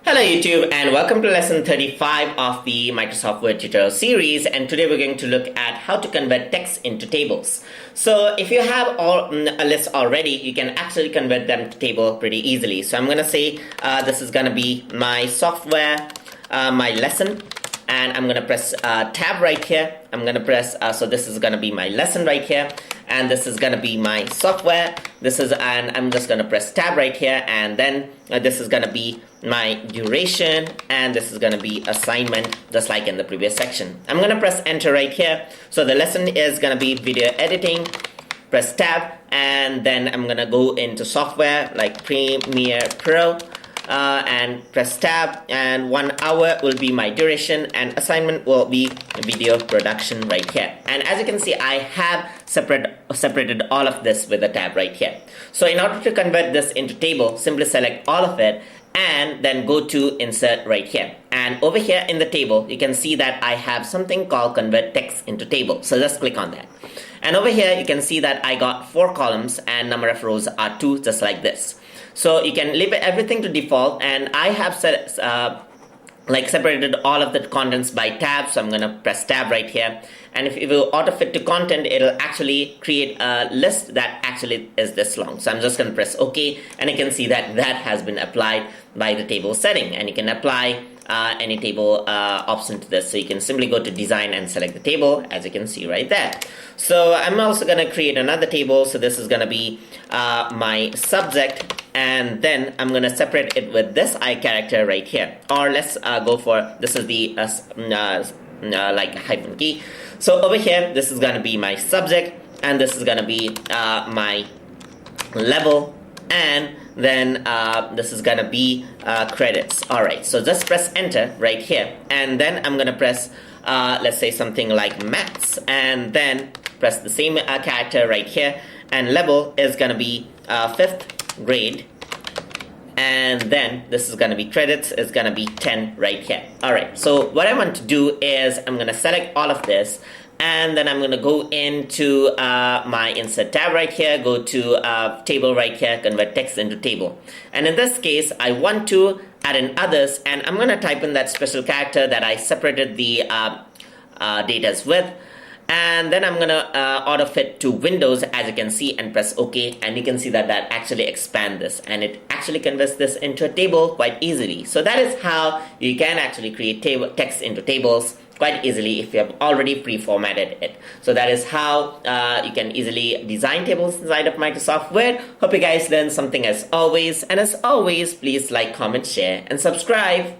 Hello YouTube and welcome to lesson 35 of the Microsoft Word tutorial series, and today we're going to look at how to convert text into tables. So if you have a list already, you can actually convert them to table pretty easily. So I'm going to say this is going to be my software, my lesson, and I'm going to press tab right here. I'm going to press, so this is going to be my lesson right here, and this is going to be my software. And I'm just going to press tab right here, and then this is going to be my duration, and this is going to be assignment, just like in the previous section. I'm going to press enter right here. So the lesson is going to be video editing. Press tab, and then I'm going to go into software like Premiere Pro. And press tab, and 1 hour will be my duration, and assignment will be video production right here. And as you can see, I have separated all of this with a tab right here. So in order to convert this into table, simply select all of it and then go to insert right here. And over here in the table, you can see that I have something called convert text into table. So just click on that. And over here, you can see that I got 4 columns and number of rows are 2, just like this. So you can leave everything to default, and I have separated all of the contents by tab. So I'm going to press tab right here, and if you will auto fit to content, it'll actually create a list that actually is this long. So I'm just going to press OK, and you can see that that has been applied by the table setting, and you can apply any table option to this. So you can simply go to design and select the table, as you can see right there. So I'm also going to create another table. So this is going to be my subject, and then I'm going to separate it with this I character right here. Or let's go for, this is the like hyphen key. So over here, this is going to be my subject, and this is going to be my level, and then this is gonna be credits. Alright, so just press enter right here, and then I'm gonna press let's say something like maths, and then press the same character right here, and level is gonna be 5th grade, and then this is gonna be credits is gonna be 10 right here. Alright, so what I want to do is I'm gonna select all of this, and then I'm going to go into my insert tab right here, go to table right here, convert text into table. And in this case, I want to add in others, and I'm going to type in that special character that I separated the datas with. And then I'm going to auto fit to Windows, as you can see, and press OK. And you can see that that actually expands this, and it actually converts this into a table quite easily. So that is how you can actually create text into tables quite easily if you have already pre-formatted it. So that is how you can easily design tables inside of Microsoft Word. Hope you guys learned something as always. And as always, please like, comment, share, and subscribe.